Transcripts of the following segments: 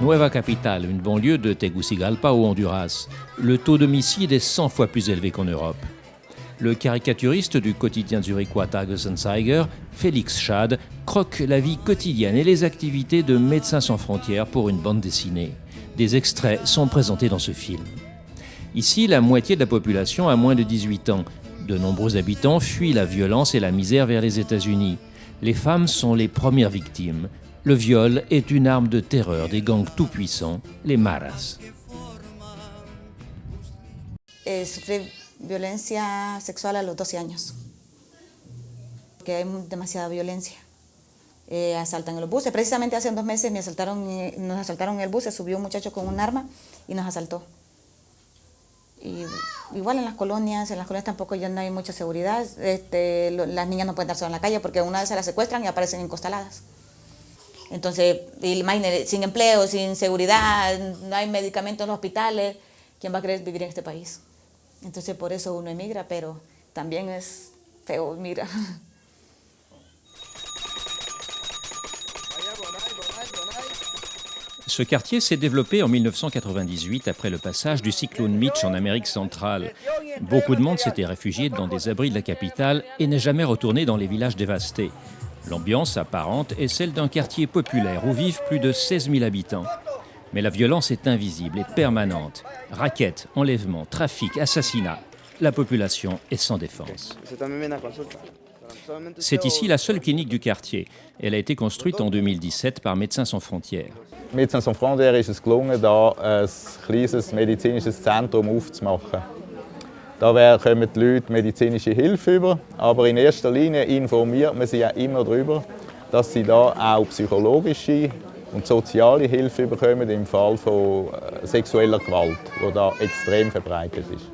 Nueva Capital, une banlieue de Tegucigalpa au Honduras. Le taux d'homicide est 100 fois plus élevé qu'en Europe. Le caricaturiste du quotidien zurichois Tagesanzeiger, Félix Schad, croque la vie quotidienne et les activités de Médecins sans frontières pour une bande dessinée. Des extraits sont présentés dans ce film. Ici, la moitié de la population a moins de 18 ans. De nombreux habitants fuient la violence et la misère vers les États-Unis. Les femmes sont les premières victimes. Le viol est une arme de terreur des gangs tout-puissants, les maras. Sufrí violencia sexual a los 12 años, porque hay demasiada violencia. Asaltan en los buses. Precisamente hace 2 meses nos asaltaron en el bus, se subió un muchacho con un arma y nos asaltó. Y igual en las colonias tampoco ya no hay mucha seguridad. Las niñas no pueden estar solas en la calle porque una vez se las secuestran y aparecen encostaladas. Entonces, imagínense, sin empleo, sin seguridad, no hay medicamentos en los hospitales, ¿quién va a querer vivir en este país? Entonces, por eso uno emigra, pero también es feo emigrar. Ce quartier s'est développé en 1998 après le passage du cyclone Mitch en Amérique centrale. Beaucoup de monde s'était réfugié dans des abris de la capitale et n'est jamais retourné dans les villages dévastés. L'ambiance apparente est celle d'un quartier populaire où vivent plus de 16 000 habitants. Mais la violence est invisible et permanente. Raquettes, enlèvements, trafic, assassinats. La population est sans défense. C'est ici la seule clinique du quartier. Elle a été construite en 2017 par Médecins sans frontières. Médecins sans frontières ist es gelungen, da ein kleines medizinisches Zentrum aufzumachen. Da kommen die Leute medizinische Hilfe über, aber in erster Linie informiert man sie ja immer darüber, dass sie da auch psychologische und soziale Hilfe bekommen im Fall von sexueller Gewalt, die da extrem verbreitet ist.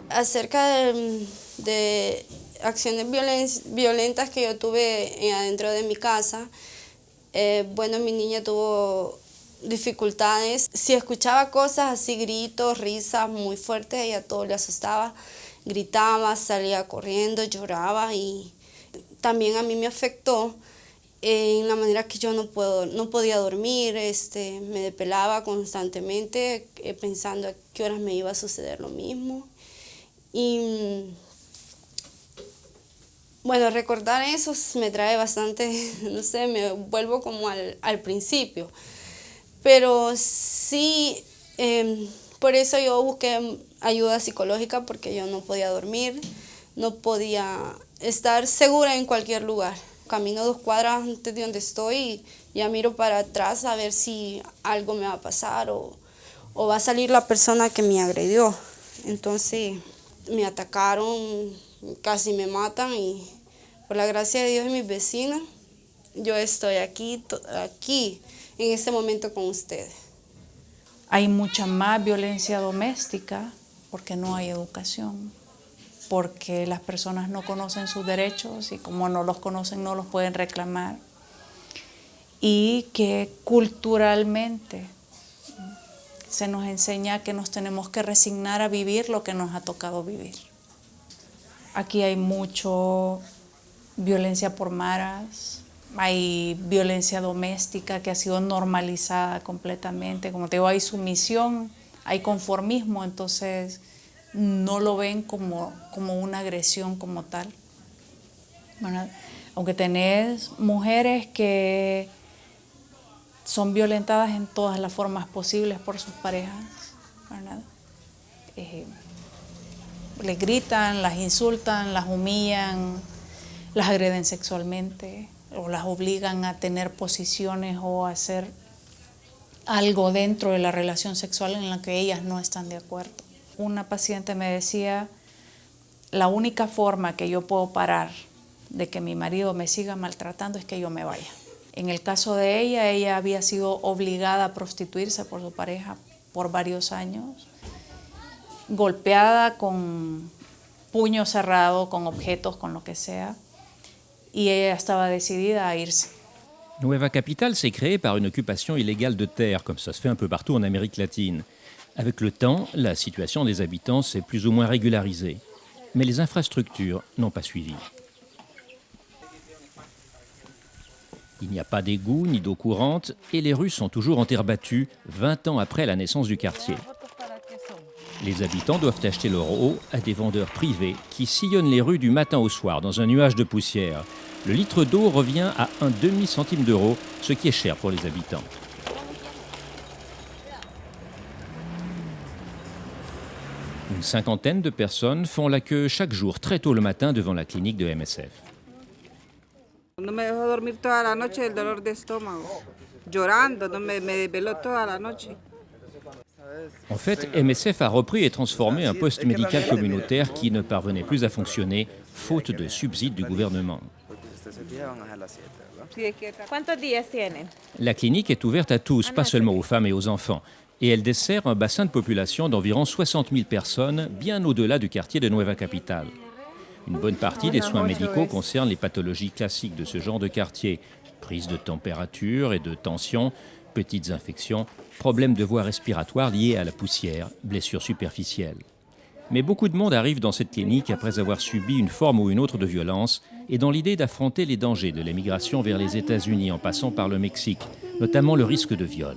Acerca de acciones violentas que yo tuve adentro de mi casa, bueno, mi niña tuvo dificultades. Si escuchaba cosas así, gritos, risas muy fuertes, ella todo le asustaba, gritaba, salía corriendo, lloraba y también a mí me afectó en la manera que yo no podía dormir, me depelaba constantemente pensando a qué horas me iba a suceder lo mismo. Y bueno, recordar eso me trae bastante, no sé, me vuelvo como al principio. Pero sí, por eso yo busqué ayuda psicológica porque yo no podía dormir, no podía estar segura en cualquier lugar. Camino 2 cuadras antes de donde estoy y ya miro para atrás a ver si algo me va a pasar o va a salir la persona que me agredió. Entonces me atacaron, casi me matan y por la gracia de Dios y mis vecinos, yo estoy aquí en este momento con ustedes. Hay mucha más violencia doméstica porque no hay educación, porque las personas no conocen sus derechos y como no los conocen no los pueden reclamar. Y que culturalmente se nos enseña que nos tenemos que resignar a vivir lo que nos ha tocado vivir. Aquí hay mucho violencia por maras, hay violencia doméstica que ha sido normalizada completamente. Como te digo, hay sumisión, hay conformismo, entonces no lo ven como una agresión como tal. Bueno, aunque tenés mujeres que son violentadas en todas las formas posibles por sus parejas, ¿verdad? Les gritan, las insultan, las humillan, las agreden sexualmente o las obligan a tener posiciones o a hacer algo dentro de la relación sexual en la que ellas no están de acuerdo. Una paciente me decía, la única forma que yo puedo parar de que mi marido me siga maltratando es que yo me vaya. En el caso de ella había sido obligada a prostituirse por su pareja por varios años, golpeada con puño cerrado, con objetos, con lo que sea, y ella estaba decidida a irse. Nueva Capital s'est créée par une occupation illégale de terre, comme ça se fait un peu partout en Amérique latine. Avec le temps, la situation des habitants s'est plus ou moins régularisée. Mais les infrastructures n'ont pas suivi. Il n'y a pas d'égout ni d'eau courante et les rues sont toujours en terre battue, 20 ans après la naissance du quartier. Les habitants doivent acheter leur eau à des vendeurs privés qui sillonnent les rues du matin au soir dans un nuage de poussière. Le litre d'eau revient à un demi-centime d'euro, ce qui est cher pour les habitants. Une cinquantaine de personnes font la queue chaque jour très tôt le matin devant la clinique de MSF. No me dejó dormir toda la noche del dolor de estómago, llorando, no me desveló toda la noche. En fait, MSF a repris et transformé un poste médical communautaire qui ne parvenait plus à fonctionner, faute de subsides du gouvernement. ¿Cuántos días tienen? La clinique est ouverte à tous, pas seulement aux femmes et aux enfants. Et elle dessert un bassin de population d'environ 60 000 personnes, bien au-delà du quartier de Nueva Capital. Une bonne partie des soins médicaux concernent les pathologies classiques de ce genre de quartier. Prise de température et de tension, petites infections, problèmes de voies respiratoires liés à la poussière, blessures superficielles. Mais beaucoup de monde arrive dans cette clinique après avoir subi une forme ou une autre de violence et dans l'idée d'affronter les dangers de l'émigration vers les États-Unis en passant par le Mexique, notamment le risque de viol.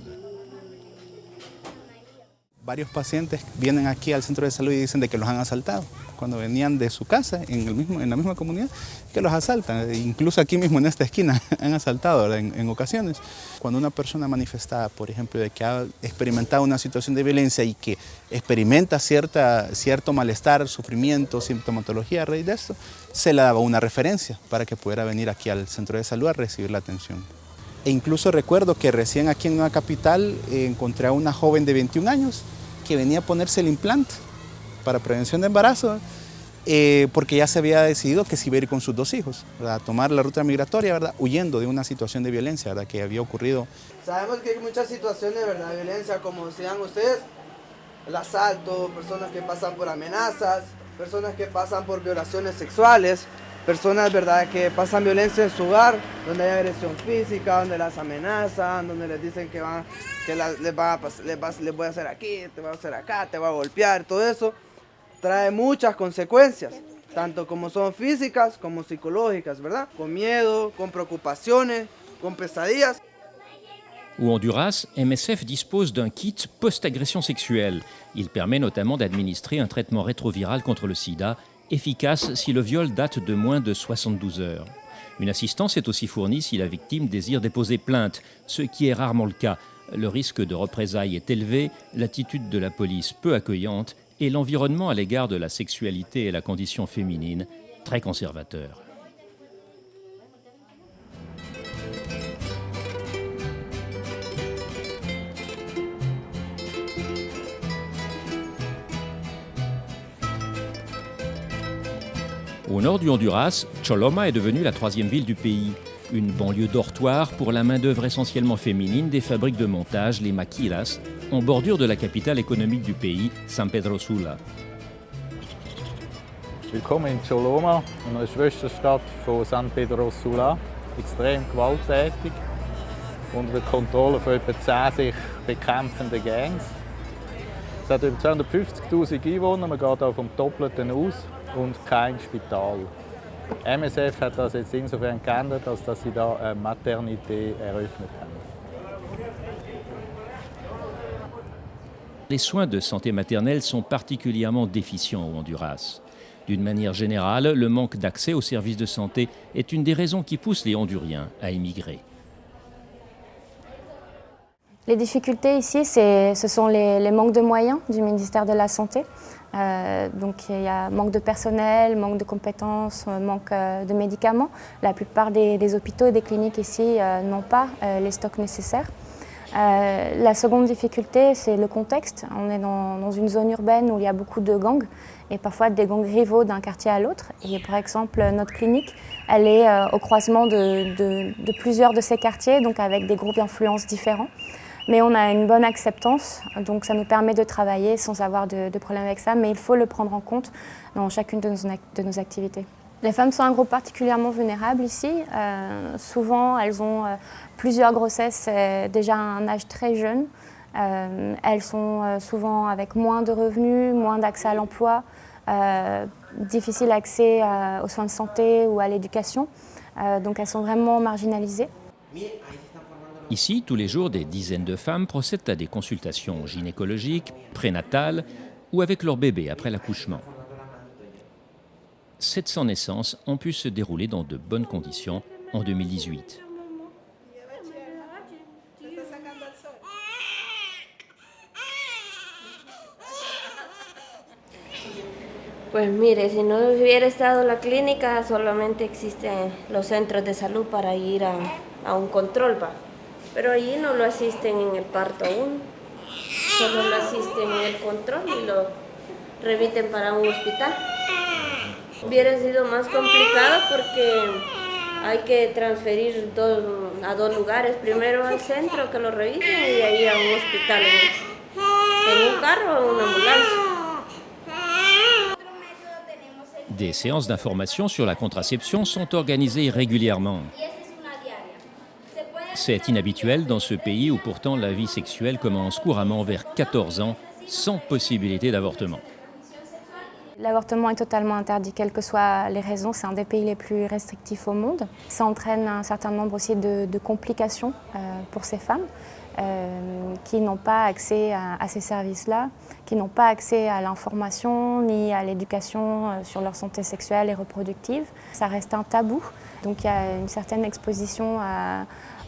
Varios pacientes vienen aquí al centro de salud y dicen de que los han asaltado cuando venían de su casa en la misma comunidad, que los asaltan. Incluso aquí mismo en esta esquina han asaltado en ocasiones. Cuando una persona manifestaba, por ejemplo, de que ha experimentado una situación de violencia y que experimenta cierto malestar, sufrimiento, sintomatología a raíz de esto, se le daba una referencia para que pudiera venir aquí al centro de salud a recibir la atención. E incluso recuerdo que recién aquí en Nueva Capital encontré a una joven de 21 años que venía a ponerse el implante para prevención de embarazo porque ya se había decidido que se iba a ir con sus 2 hijos, ¿verdad? A tomar la ruta migratoria, ¿verdad? Huyendo de una situación de violencia, ¿verdad? Que había ocurrido. Sabemos que hay muchas situaciones, ¿verdad? De violencia, como decían ustedes, el asalto, personas que pasan por amenazas, personas que pasan por violaciones sexuales, personas, ¿verdad?, que pasan violencia en su hogar, donde hay agresión física, donde las amenazan, donde les dicen que les voy a hacer aquí, te voy a hacer acá, te voy a golpear. Todo eso trae muchas consecuencias, tanto como son físicas como psicológicas, ¿verdad? Con miedo, con preocupaciones, con pesadillas. Au Honduras, MSF dispose d'un kit post-agression sexuelle. Il permet notamment d'administrer un traitement rétroviral contre le sida, efficace si le viol date de moins de 72 heures. Une assistance est aussi fournie si la victime désire déposer plainte, ce qui est rarement le cas. Le risque de représailles est élevé, l'attitude de la police peu accueillante et l'environnement à l'égard de la sexualité et la condition féminine très conservateur. Au nord du Honduras, Choloma est devenue la 3e ville du pays. Une banlieue dortoir pour la main-d'œuvre essentiellement féminine des fabriques de montage, les maquilas, en bordure de la capitale économique du pays, San Pedro Sula. Willkommen in Choloma, einer Schwesterstadt von San Pedro Sula. Extrem gewalttätig, unter der Kontrolle von etwa 10 sich bekämpfenden Gangs. Es hat über 250'000 Einwohner, man geht auch vom Doppelten aus und kein Spital. MSF hat das jetzt insofern geändert, als dass sie da eine Maternité eröffnet haben. Les soins de santé maternelle sont particulièrement déficients au Honduras. D'une manière générale, le manque d'accès aux services de santé est une des raisons qui poussent les Honduriens à émigrer. Les difficultés ici, ce sont les manques de moyens du ministère de la Santé. Donc il y a manque de personnel, manque de compétences, manque de médicaments. La plupart des hôpitaux et des cliniques ici n'ont pas les stocks nécessaires. La seconde difficulté, c'est le contexte. On est dans une zone urbaine où il y a beaucoup de gangs et parfois des gangs rivaux d'un quartier à l'autre. Et par exemple, notre clinique, elle est au croisement de plusieurs de ces quartiers, donc avec des groupes d'influence différents. Mais on a une bonne acceptance, donc ça nous permet de travailler sans avoir de problème avec ça, mais il faut le prendre en compte dans chacune de nos activités. Les femmes sont un groupe particulièrement vulnérable ici. Souvent, elles ont plusieurs grossesses déjà à un âge très jeune. Elles sont souvent avec moins de revenus, moins d'accès à l'emploi, difficile accès aux soins de santé ou à l'éducation. Donc elles sont vraiment marginalisées. Ici, tous les jours, des dizaines de femmes procèdent à des consultations gynécologiques, prénatales ou avec leur bébé après l'accouchement. 700 naissances ont pu se dérouler dans de bonnes conditions en 2018. Pues mire, si no hubiera estado la clínica, solamente existen los centros de salud para ir a un control, ¿va? Pero allí no lo asisten en el parto aún, solo lo asisten en el control y lo remiten para un hospital. Hubiera sido más complicado porque hay que transferir a dos lugares, primero al centro que lo revisen y de ahí a un hospital en un carro o en una ambulancia. Des séances d'information sur la contraception sont organisées régulièrement. C'est inhabituel dans ce pays où pourtant la vie sexuelle commence couramment vers 14 ans, sans possibilité d'avortement. L'avortement est totalement interdit, quelles que soient les raisons. C'est un des pays les plus restrictifs au monde. Ça entraîne un certain nombre aussi de complications pour ces femmes qui n'ont pas accès à ces services-là, qui n'ont pas accès à l'information ni à l'éducation sur leur santé sexuelle et reproductive. Ça reste un tabou, donc il y a une certaine exposition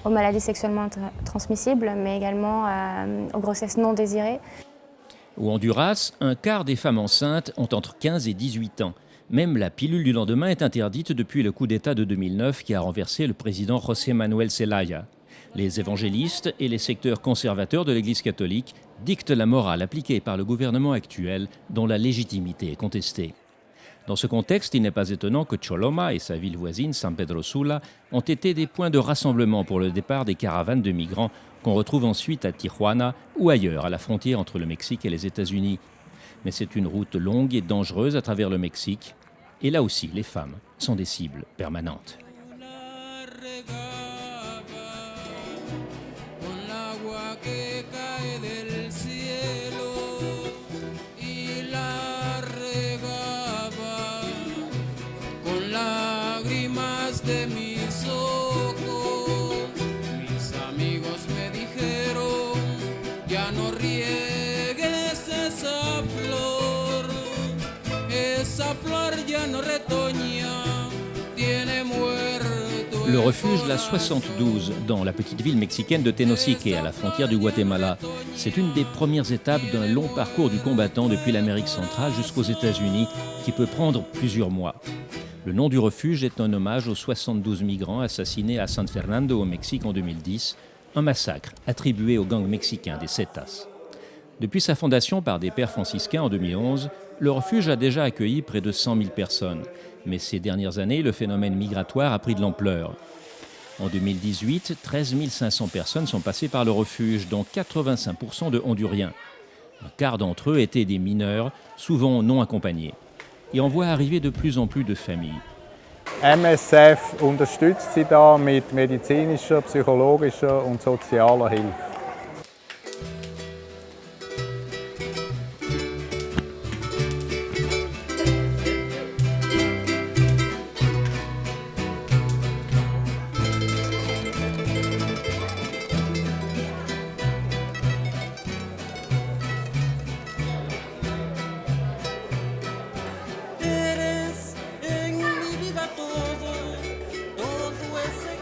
aux maladies sexuellement transmissibles, mais également aux grossesses non désirées. Au Honduras, un quart des femmes enceintes ont entre 15 et 18 ans. Même la pilule du lendemain est interdite depuis le coup d'État de 2009 qui a renversé le président José Manuel Zelaya. Les évangélistes et les secteurs conservateurs de l'Église catholique dictent la morale appliquée par le gouvernement actuel dont la légitimité est contestée. Dans ce contexte, il n'est pas étonnant que Choloma et sa ville voisine, San Pedro Sula, ont été des points de rassemblement pour le départ des caravanes de migrants qu'on retrouve ensuite à Tijuana ou ailleurs, à la frontière entre le Mexique et les États-Unis. Mais c'est une route longue et dangereuse à travers le Mexique. Et là aussi, les femmes sont des cibles permanentes. Le refuge La 72, dans la petite ville mexicaine de Tenosique, à la frontière du Guatemala, c'est une des premières étapes d'un long parcours du combattant depuis l'Amérique centrale jusqu'aux États-Unis, qui peut prendre plusieurs mois. Le nom du refuge est un hommage aux 72 migrants assassinés à San Fernando au Mexique en 2010, un massacre attribué au gang mexicain des Zetas. Depuis sa fondation par des pères franciscains en 2011, le refuge a déjà accueilli près de 100 000 personnes. Mais ces dernières années, le phénomène migratoire a pris de l'ampleur. En 2018, 13 500 personnes sont passées par le refuge, dont 85% de Honduriens. Un quart d'entre eux étaient des mineurs, souvent non accompagnés. Et on voit arriver de plus en plus de familles. MSF unterstützt sie da mit medizinischer, psychologischer und sozialer Hilfe.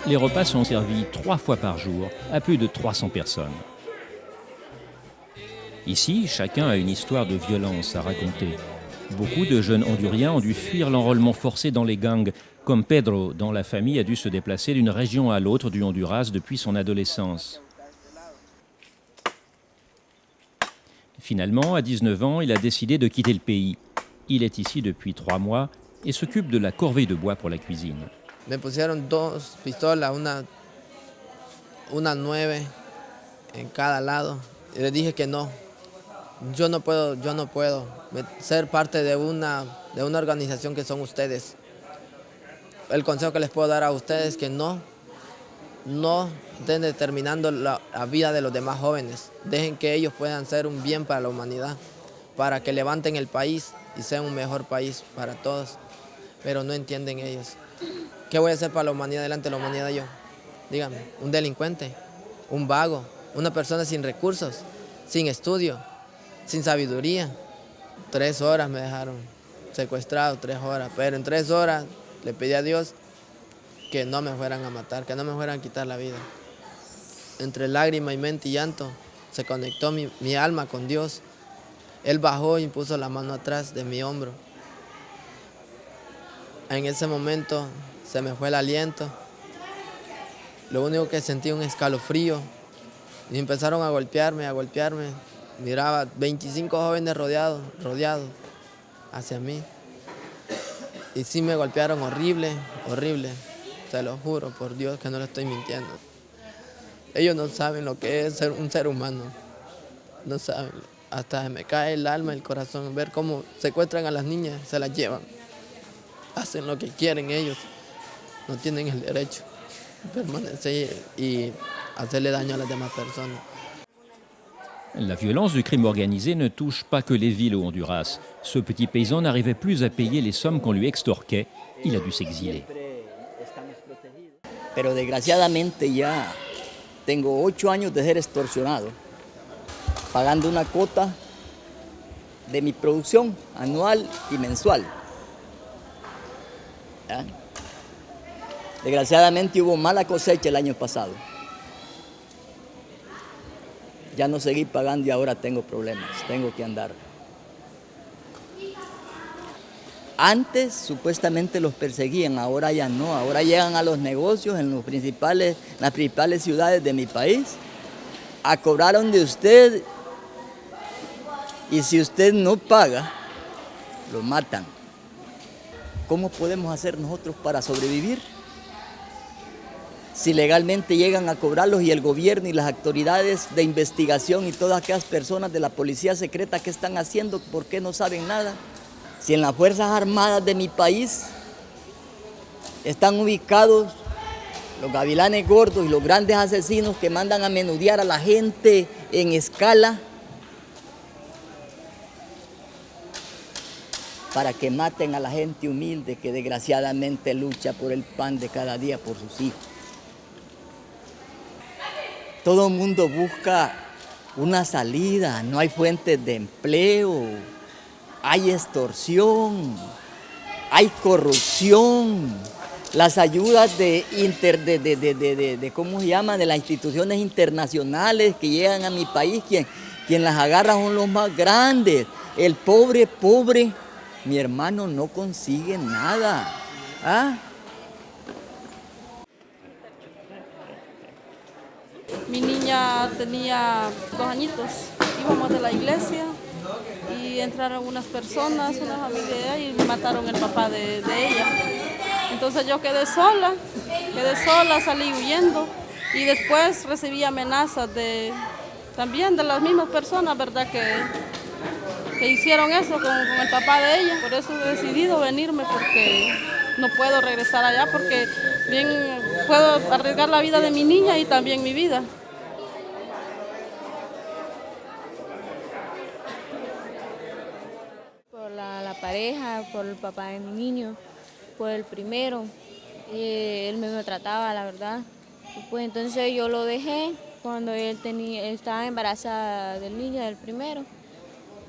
Les repas sont servis 3 fois par jour à plus de 300 personnes. Ici, chacun a une histoire de violence à raconter. Beaucoup de jeunes Honduriens ont dû fuir l'enrôlement forcé dans les gangs, comme Pedro, dont la famille a dû se déplacer d'une région à l'autre du Honduras depuis son adolescence. Finalement, à 19 ans, il a décidé de quitter le pays. Il est ici depuis 3 mois et s'occupe de la corvée de bois pour la cuisine. Me pusieron 2 pistolas, una 9 en cada lado. Y les dije que no. Yo no puedo ser parte de una organización que son ustedes. El consejo que les puedo dar a ustedes es que no estén determinando la vida de los demás jóvenes. Dejen que ellos puedan ser un bien para la humanidad, para que levanten el país y sea un mejor país para todos. Pero no entienden ellos. ¿Qué voy a hacer para la humanidad delante de la humanidad yo? dígame, un delincuente, un vago, una persona sin recursos, sin estudio, sin sabiduría. 3 horas me dejaron secuestrado, 3 horas, pero en 3 horas le pedí a Dios que no me fueran a matar, que no me fueran a quitar la vida. Entre lágrima y mente y llanto se conectó mi alma con Dios. Él bajó y puso la mano atrás de mi hombro. En ese momento se me fue el aliento. Lo único que sentí un escalofrío. Y empezaron a golpearme, a golpearme. Miraba 25 jóvenes rodeados hacia mí. Y sí me golpearon horrible, horrible. Se lo juro por Dios que no le estoy mintiendo. Ellos no saben lo que es ser un ser humano. No saben. Hasta me cae el alma, el corazón, ver cómo secuestran a las niñas, se las llevan. Hacen lo que quieren ellos. No tienen el derecho de permanecer y hacerle daño a las demás personas. La violence du crime organisé ne touche pas que les villes au Honduras. Ce petit paysan n'arrivait plus à payer les sommes qu'on lui extorquait. Il a dû s'exiler. Pero desgraciadamente ya tengo 8 años de ser extorsionado, pagando una cuota de mi producción anual y mensual. ¿Ya? Desgraciadamente hubo mala cosecha el año pasado. Ya no seguí pagando y ahora tengo problemas, tengo que andar. Antes supuestamente los perseguían, ahora ya no, ahora llegan a los negocios en las principales ciudades de mi país a cobrar de usted y si usted no paga, lo matan. ¿Cómo podemos hacer nosotros para sobrevivir? Si legalmente llegan a cobrarlos y el gobierno y las autoridades de investigación y todas aquellas personas de la policía secreta, ¿qué están haciendo? ¿Por qué no saben nada? Si en las Fuerzas Armadas de mi país están ubicados los gavilanes gordos y los grandes asesinos que mandan a menudear a la gente en escala para que maten a la gente humilde que desgraciadamente lucha por el pan de cada día por sus hijos. Todo el mundo busca una salida, no hay fuentes de empleo, hay extorsión, hay corrupción. Las ayudas de ¿cómo se llama? De las instituciones internacionales que llegan a mi país, quien las agarra son los más grandes. El pobre, mi hermano no consigue nada. ¿Ah? Mi niña tenía 2 añitos, íbamos de la iglesia y entraron unas personas, una familia, y mataron el papá de ella. Entonces yo quedé sola, salí huyendo y después recibí amenazas también de las mismas personas, ¿verdad? Que hicieron eso con el papá de ella. Por eso he decidido venirme porque no puedo regresar allá porque bien puedo arriesgar la vida de mi niña y también mi vida. Por la pareja, por el papá de mi niño, por el primero, él me maltrataba, la verdad. Y pues entonces yo lo dejé cuando él estaba embarazada del niño, del primero.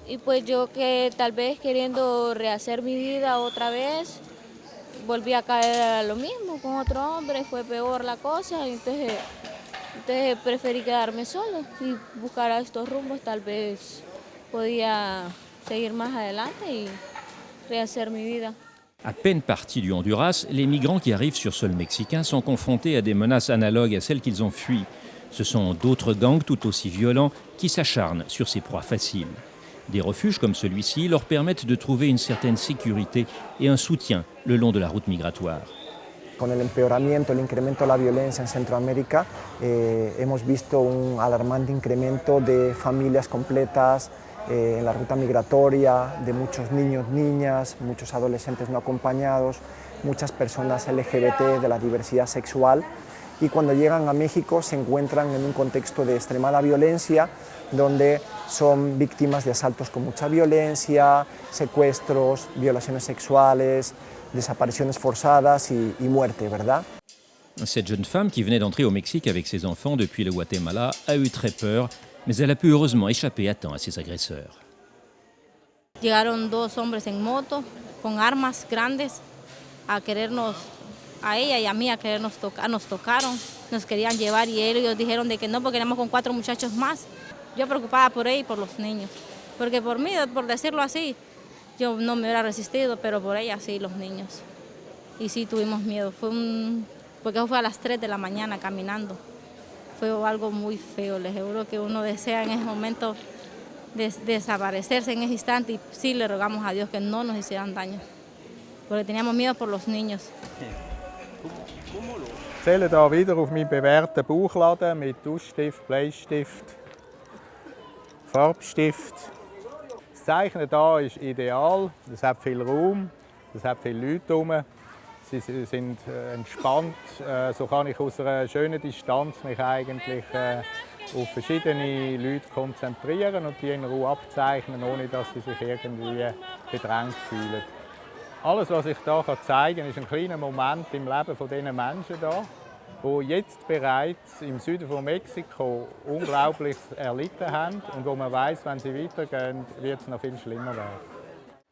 Y pues yo que tal vez queriendo rehacer mi vida otra vez, volví a caer a lo mismo con otro hombre, fue peor la cosa, y entonces preferí quedarme sola y buscar a estos rumbos, tal vez podía seguir más adelante y rehacer mi vida. À peine partis du Honduras, les migrants qui arrivent sur sol mexicain sont confrontés à des menaces analogues à celles qu'ils ont fuies. Ce sont d'autres gangs tout aussi violents qui s'acharnent sur ces proies faciles. Des refuges comme celui-ci leur permettent de trouver une certaine sécurité et un soutien le long de la route migratoire. Con el empeoramiento, el incremento de la violencia en Centroamérica, hemos visto un alarmante incremento de familias completas en la ruta migratoria, de muchos niños, niñas, muchos adolescentes no acompañados, muchas personas LGBT de la diversidad sexual. Y cuando llegan a México se encuentran en un contexto de extremada violencia, donde son víctimas de asaltos con mucha violencia, secuestros, violaciones sexuales, desapariciones forzadas y muerte, ¿verdad? Cette jeune femme qui venait d'entrer au Mexique avec ses enfants depuis le Guatemala a eu très peur, mais elle a pu heureusement échapper à temps à ses agresseurs. Llegaron dos hombres en moto con armas grandes a querernos, a ella y a mí, a querernos tocar, nos tocaron, nos querían llevar y ellos dijeron de que no porque éramos con 4 muchachos más. Yo preocupada por ella y por los niños, porque por mí, por decirlo así, yo no me hubiera resistido, pero por ella sí, los niños. Y sí tuvimos miedo, porque fue a las 3 de la mañana caminando. Fue algo muy feo, les juro que uno desea en ese momento desaparecerse en ese instante y sí le rogamos a Dios que no nos hicieran daño, porque teníamos miedo por los niños. Ich zähle hier wieder auf meinen bewährten Bauchladen mit Tuschstift, Bleistift, Farbstift. Das Zeichnen hier ist ideal, es hat viel Raum, es hat viele Leute herum. Sie sind entspannt, so kann ich aus einer schönen Distanz mich eigentlich auf verschiedene Leute konzentrieren und die in Ruhe abzeichnen, ohne dass sie sich irgendwie bedrängt fühlen. Alles, was ich hier zeigen kann, ist ein kleiner Moment im Leben von diesen Menschen hier, die jetzt bereits im Süden von Mexiko Unglaubliches erlitten haben und wo man weiß, wenn sie weitergehen, wird es noch viel schlimmer werden.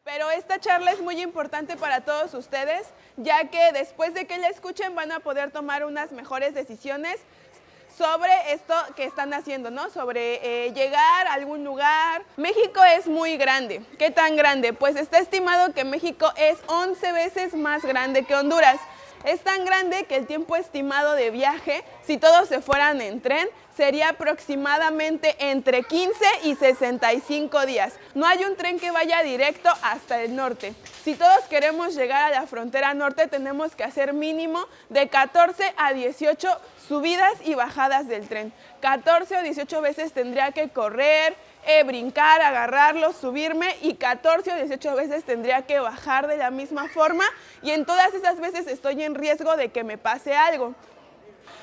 Pero esta charla es muy importante para todos ustedes, ya que después de que la escuchen van a poder tomar unas mejores decisiones sobre esto que están haciendo, ¿no? Sobre llegar a algún lugar. México es muy grande. ¿Qué tan grande? Pues está estimado que México es 11 veces más grande que Honduras. Es tan grande que el tiempo estimado de viaje, si todos se fueran en tren, sería aproximadamente entre 15 y 65 días. No hay un tren que vaya directo hasta el norte. Si todos queremos llegar a la frontera norte, tenemos que hacer mínimo de 14 a 18 subidas y bajadas del tren. 14 o 18 veces tendría que correr, brincar, agarrarlo, subirme y 14 o 18 veces tendría que bajar de la misma forma y en todas esas veces estoy en riesgo de que me pase algo.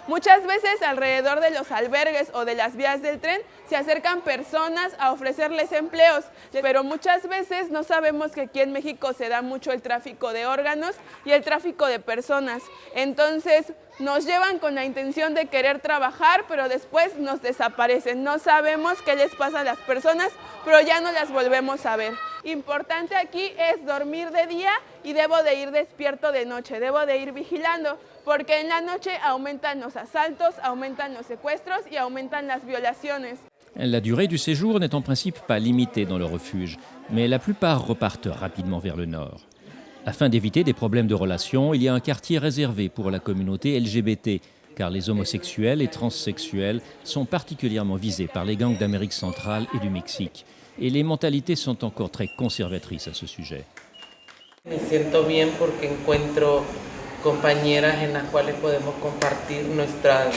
Muchas veces alrededor de los albergues o de las vías del tren se acercan personas a ofrecerles empleos, pero muchas veces no sabemos que aquí en México se da mucho el tráfico de órganos y el tráfico de personas. Entonces nos llevan con la intención de querer trabajar, pero después nos desaparecen. No sabemos qué les pasa a las personas, pero ya no las volvemos a ver. Importante aquí es dormir de día y debo de ir despierto de noche, debo de ir vigilando, porque en la noche aumentan los asaltos, aumentan los secuestros y aumentan las violaciones. La durée du séjour n'est en principe pas limitée dans le refuge, mais la plupart repartent rapidement vers le nord. Afin d'éviter des problèmes de relations, il y a un quartier réservé pour la communauté LGBT, car les homosexuels et transsexuels sont particulièrement visés par les gangs d'Amérique centrale et du Mexique. Et les mentalités sont encore très conservatrices à ce sujet. Me siento bien porque encuentro compañeras en las cuales podemos compartir nuestros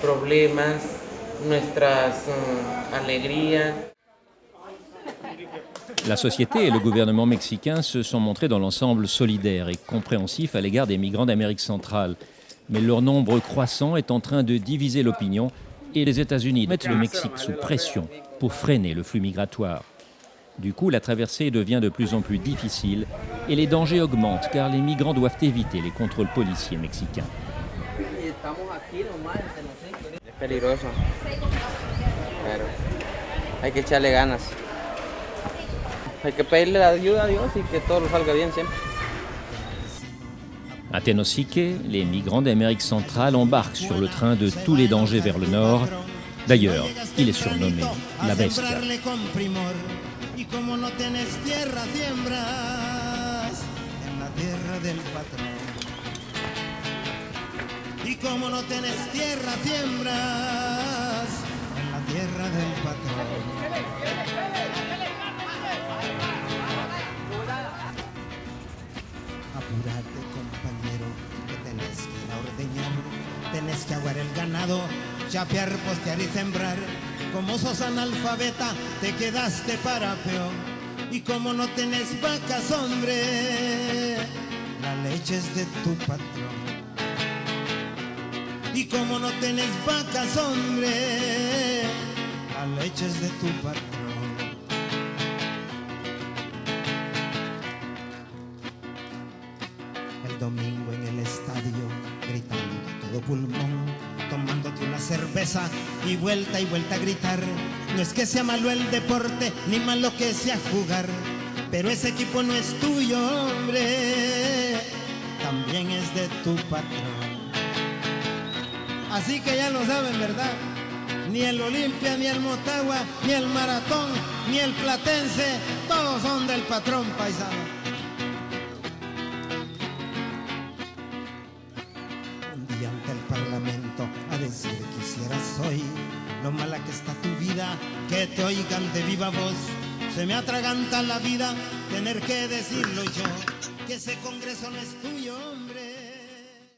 problemas, nuestras alegrías. La société et le gouvernement mexicain se sont montrés dans l'ensemble solidaires et compréhensifs à l'égard des migrants d'Amérique centrale. Mais leur nombre croissant est en train de diviser l'opinion et les États-Unis mettent le Mexique sous pression pour freiner le flux migratoire. Du coup, la traversée devient de plus en plus difficile et les dangers augmentent car les migrants doivent éviter les contrôles policiers mexicains. Es peligroso, pero hay que echarle ganas. Hay que pedirle ayuda a Dios y que todo salga bien siempre. À Tenosique, les migrants d'Amérique centrale embarquent sur le train de tous les dangers vers le nord. D'ailleurs, il est surnommé la Bestia. Y como no tienes tierra, siembras en la tierra del patrón. Y como no tienes tierra, siembras en la tierra del patrón. Apúrate, compañero, que tenés que ir a ordeñar, tenés que aguar el ganado, chapear, postear y sembrar. Como sos analfabeta, te quedaste para peor. Y como no tenés vacas, hombre, la leche es de tu patrón. Y como no tenés vacas, hombre, la leche es de tu patrón. El domingo en el estadio, gritando todo pulmón, tomándote una cerveza y vuelta a gritar. No es que sea malo el deporte, ni malo que sea jugar, pero ese equipo no es tuyo, hombre, también es de tu patrón. Así que ya lo saben, ¿verdad? Ni el Olimpia, ni el Motagua, ni el Maratón, ni el Platense, todos son del patrón, paisano. Un día ante el Parlamento a decir quisieras hoy lo mala que está tu vida, que te oigan de viva voz. Se me atraganta la vida tener que decirlo yo, que ese congreso no es tuyo, hombre.